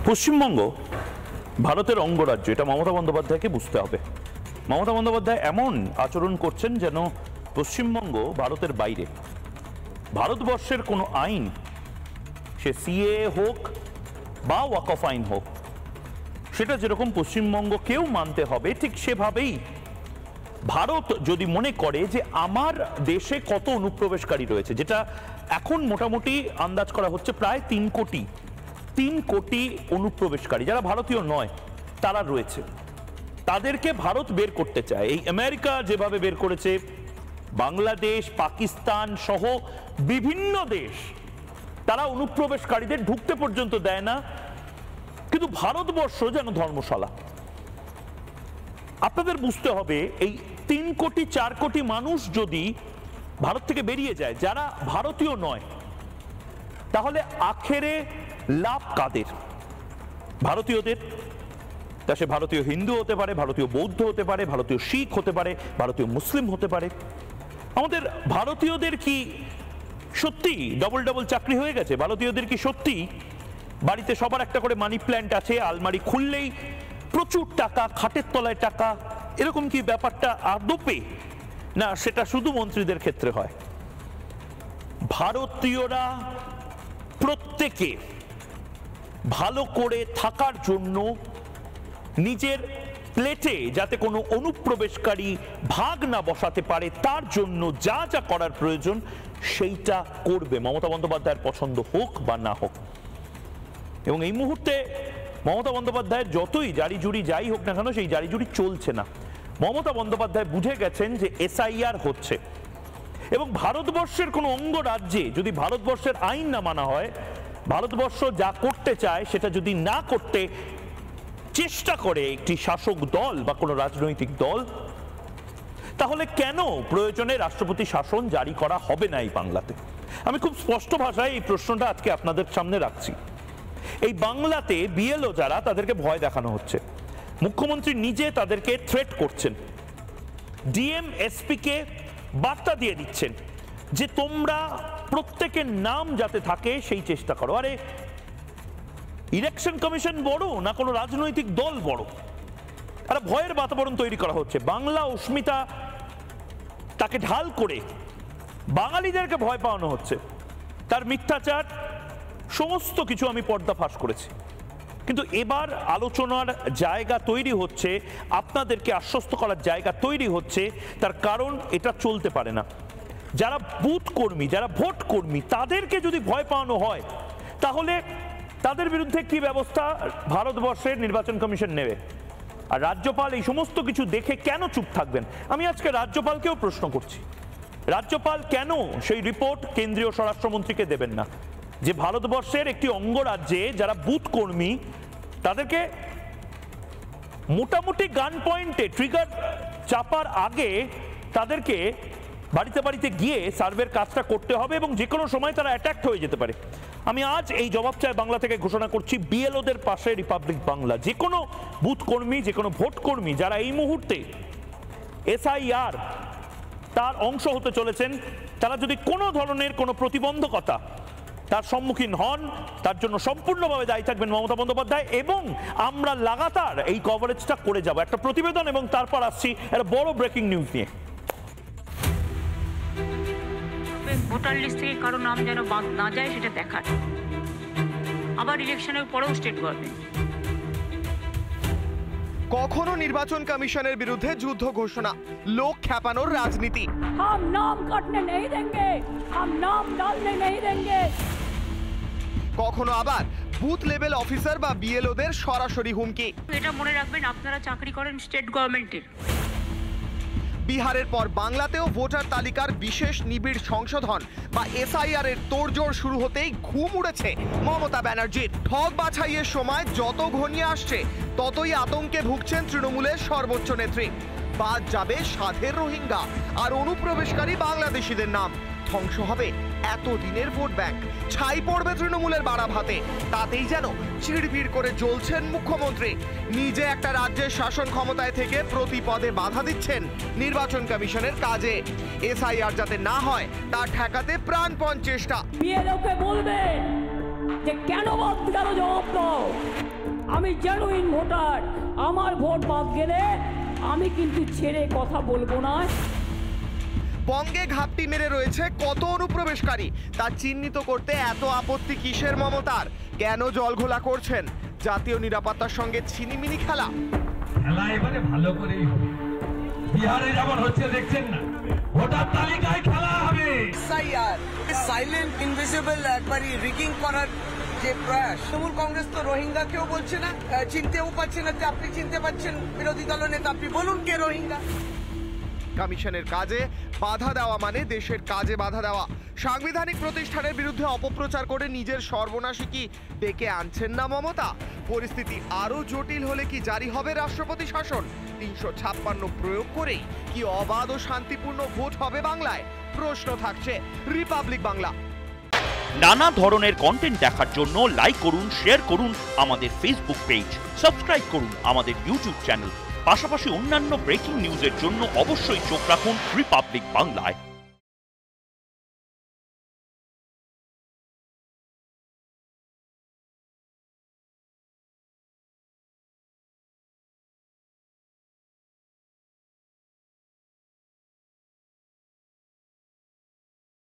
পশ্চিমবঙ্গ ভারতের অঙ্গরাজ্য, এটা মমতা বন্দ্যোপাধ্যায়কে বুঝতে হবে। মমতা বন্দ্যোপাধ্যায় এমন আচরণ করছেন যেন পশ্চিমবঙ্গ ভারতের বাইরে। ভারতবর্ষের কোনো আইন, সে সিএ হোক বা ওয়াকফ আইন হোক, সেটা যেরকম পশ্চিমবঙ্গকেও মানতে হবে, ঠিক সেভাবেই ভারত যদি মনে করে যে আমার দেশে কত অনুপ্রবেশকারী রয়েছে, যেটা এখন মোটামুটি আন্দাজ করা হচ্ছে প্রায় 3 কোটি অনুপ্রবেশকারী যারা ভারতীয় নয় তারা রয়েছে, তাদেরকে ভারত বের করতে চায়। এই আমেরিকা যেভাবে বের করেছে, বাংলাদেশ, পাকিস্তান সহ বিভিন্ন দেশ তারা অনুপ্রবেশকারীদের ঢুকতে পর্যন্ত দেয় না, কিন্তু ভারতবর্ষ যেন ধর্মশালা। আপনাদের বুঝতে হবে, এই 3 কোটি 4 কোটি মানুষ যদি ভারত থেকে বেরিয়ে যায় যারা ভারতীয় নয়, তাহলে আখেরে লাভ কাদের? ভারতীয়দের। তা সে ভারতীয় হিন্দু হতে পারে, ভারতীয় বৌদ্ধ হতে পারে, ভারতীয় শিখ হতে পারে, ভারতীয় মুসলিম হতে পারে। আমাদের ভারতীয়দের কি সত্যি ডবল চাকরি হয়ে গেছে? ভারতীয়দের কি সত্যি বাড়িতে সবার একটা করে মানি প্ল্যান্ট আছে, আলমারি খুললেই প্রচুর টাকা, খাটের তলায় টাকা, এরকম কি ব্যাপারটা আদপে? না, সেটা শুধু মন্ত্রীদের ক্ষেত্রে হয়। ভারতীয়রা প্রত্যেকে ভালো করে থাকার জন্য নিজের প্লেটে যাতে কোনো অনুপ্রবেশকারী ভাগ না বসাতে পারে, তার জন্য যা যা করার প্রয়োজন সেইটা করবে, মমতা বন্দ্যোপাধ্যায়ের পছন্দ হোক বা না হোক। এবং এই মুহূর্তে মমতা বন্দ্যোপাধ্যায়ের যতই জারি জুরি যাই হোক না কেন, সেই জারি জুরি চলছে না। মমতা বন্দ্যোপাধ্যায় বুঝে গেছেন যে এসআইআর হচ্ছে, এবং ভারতবর্ষের কোনো অঙ্গরাজ্যে যদি ভারতবর্ষের আইন না মানা হয়, ভারতবর্ষ যা করতে চায় সেটা যদি না করতে চেষ্টা করে একটি শাসক দল বা কোনো রাজনৈতিক দল, তাহলে কেন প্রয়োজনে রাষ্ট্রপতি শাসন জারি করা হবে না এই বাংলাতে? আমি খুব স্পষ্ট ভাষায় এই প্রশ্নটা আজকে আপনাদের সামনে রাখছি। এই বাংলাতে বিএলও যারা, তাদেরকে ভয় দেখানো হচ্ছে, মুখ্যমন্ত্রী নিজে তাদেরকে থ্রেট করছেন, ডিএম এসপি কে বার্তা দিয়ে দিচ্ছেন যে তোমরা প্রত্যেকের নাম যাতে থাকে সেই চেষ্টা করো। আরে ইলেকশন কমিশন বড় না কোনো রাজনৈতিক দল বড়? আরে ভয়ের বাতাবরণ তৈরি করা হচ্ছে। বাংলা অস্মিতা তাকে ঢাল করে বাঙালিদেরকে ভয় পাওয়ানো হচ্ছে। তার মিথ্যাচার সমস্ত কিছু আমি পর্দা ফাঁস করেছি, কিন্তু এবার আলোচনার জায়গা তৈরি হচ্ছে, আপনাদেরকে আশ্বস্ত করার জায়গা তৈরি হচ্ছে। তার কারণ এটা চলতে পারে না। যারা বুথ কর্মী, যারা ভোট কর্মী, তাদেরকে যদি ভয় পাওয়ানো হয়, তাহলে তাদের বিরুদ্ধে কি ব্যবস্থা ভারতবর্ষের নির্বাচন কমিশন নেবে? আর রাজ্যপাল এই সমস্ত কিছু দেখে কেন চুপ থাকবেন? আমি আজকে রাজ্যপালকেও প্রশ্ন করছি, রাজ্যপাল কেন সেই রিপোর্ট কেন্দ্রীয় স্বরাষ্ট্রমন্ত্রীকে দেবেন না, যে ভারতবর্ষের একটি অঙ্গরাজ্যে যারা বুথ কর্মী, তাদেরকে মোটামুটি গান পয়েন্টে ট্রিগার চাপার আগে তাদেরকে বাড়িতে বাড়িতে গিয়ে সার্ভের কাজটা করতে হবে, এবং যে কোনো সময় তারা অ্যাটাক হয়ে যেতে পারে। আমি আজ এই জবাব চাই বাংলা থেকে ঘোষণা করছি, বিএলওদের পাশে রিপাবলিক বাংলা। যে কোনো বুথ কর্মী, যে কোনো ভোট কর্মী যারা এই মুহূর্তে এসআইআর তার অংশ হতে চলেছেন, তারা যদি কোনো ধরনের কোনো প্রতিবন্ধকতা তার সম্মুখীন হন, তার জন্য সম্পূর্ণভাবে দায়ী থাকবেন মমতা বন্দ্যোপাধ্যায়। এবং আমরা লাগাতার এই কভারেজটা করে যাব। একটা প্রতিবেদন এবং তারপর আসছি একটা বড় ব্রেকিং নিউজ নিয়ে। ভোটার লিস্ট থেকে কারো নাম যেন বাদ না যায় সেটা দেখার, আবার ইলেকশনের পরেও স্টেট গভর্নমেন্ট কখনো নির্বাচন কমিশনের বিরুদ্ধে যুদ্ধ ঘোষণা, লোক খেপানোর রাজনীতি। हम नाम काटने नहीं देंगे, हम नाम डालने नहीं देंगे। কখনো আবার বুথ লেভেল অফিসার বা বিএলওদের সরাসরি হুমকি। এটা মনে রাখবেন, আপনারা চাকরি করেন স্টেট গভর্নমেন্টের। বিহারের পর বাংলাতেও ভোটার তালিকার বিশেষ নিবিড় সংশোধন বা এসআইআর এর তোড়জোড় শুরু হতেই ঘুম উড়েছে মমতা ব্যানার্জির। ঠগ বাছাইয়ের সময় যত ঘনিয়ে আসছে, ততই আতঙ্কে ভুগছেন তৃণমূলের সর্বোচ্চ নেত্রী। বাদ যাবে সাধের রোহিঙ্গা আর অনুপ্রবেশকারী বাংলাদেশিদের নাম, ধ্বংস হবে এতদিনের ভোট ব্যাংক, ছাই পড়বে তৃণমূলের বাড়া ভাতে। তাতেই যেন চিড়বিড় করে জ্বলছেন মুখ্যমন্ত্রী। নিজে একটা রাজ্যের শাসন ক্ষমতায় থেকে প্রতি পদে বাধা দিচ্ছেন নির্বাচন কমিশনের কাজে। এসআইআর যাতে না হয় তা ঠেকাতে প্রাণপণ চেষ্টা। বিএলওকে বলবেন যে কেন বাদ গেল জবাব দাও। আমি জেনুইন ভোটার, আমার ভোট বাদ গেলে আমি কিন্তু ছেড়ে কথা বলবো না। বঙ্গে ঘাপটি মেরে রয়েছে কত অনুপ্রবেশকারী তা চিহ্নিত করতে এত আপত্তি কিসের মমতার? কেন জলঘোলা করছেন? জাতীয় নিরাপত্তার সঙ্গে ছিনিমিনি খেলা? খেলা এবারে ভালো করেই হবে। বিহারে যেমন হচ্ছে দেখছেন না, ভোটার তালিকায় খেলা হবে। এসআইআর সাইলেন্ট ইনভিজিবল একবারই রিগিং করার যে প্রয়াস, তৃণমূল কংগ্রেস তো রোহিঙ্গাকেও বলছে না, চিনতেও পারছে না। যে আপনি চিনতে পারছেন বিরোধী দলনেতা, আপনি বলুন কে রোহিঙ্গা। কমিশনের কাজে বাধা দেওয়া মানে দেশের কাজে বাধা দেওয়া। সাংবিধানিক প্রতিষ্ঠানের বিরুদ্ধে অপপ্রচার করে নিজের সর্বনাশী কি ডেকে আনছেন না মমতা? পরিস্থিতি আরো জটিল হলে কি জারি হবে রাষ্ট্রপতি শাসন? ৩৫৬ প্রয়োগ করেই কি অবাধ ও শান্তিপূর্ণ ভোট হবে বাংলায়? প্রশ্ন থাকছে। রিপাবলিক বাংলা। নানা ধরনের কন্টেন্ট দেখার জন্য লাইক করুন, শেয়ার করুন আমাদের ফেসবুক পেজ, সাবস্ক্রাইব করুন আমাদের ইউটিউব চ্যানেল। পাশাপাশি অন্যান্য ব্রেকিং নিউজের জন্য অবশ্যই চোখ রাখুন রিপাবলিক বাংলায়।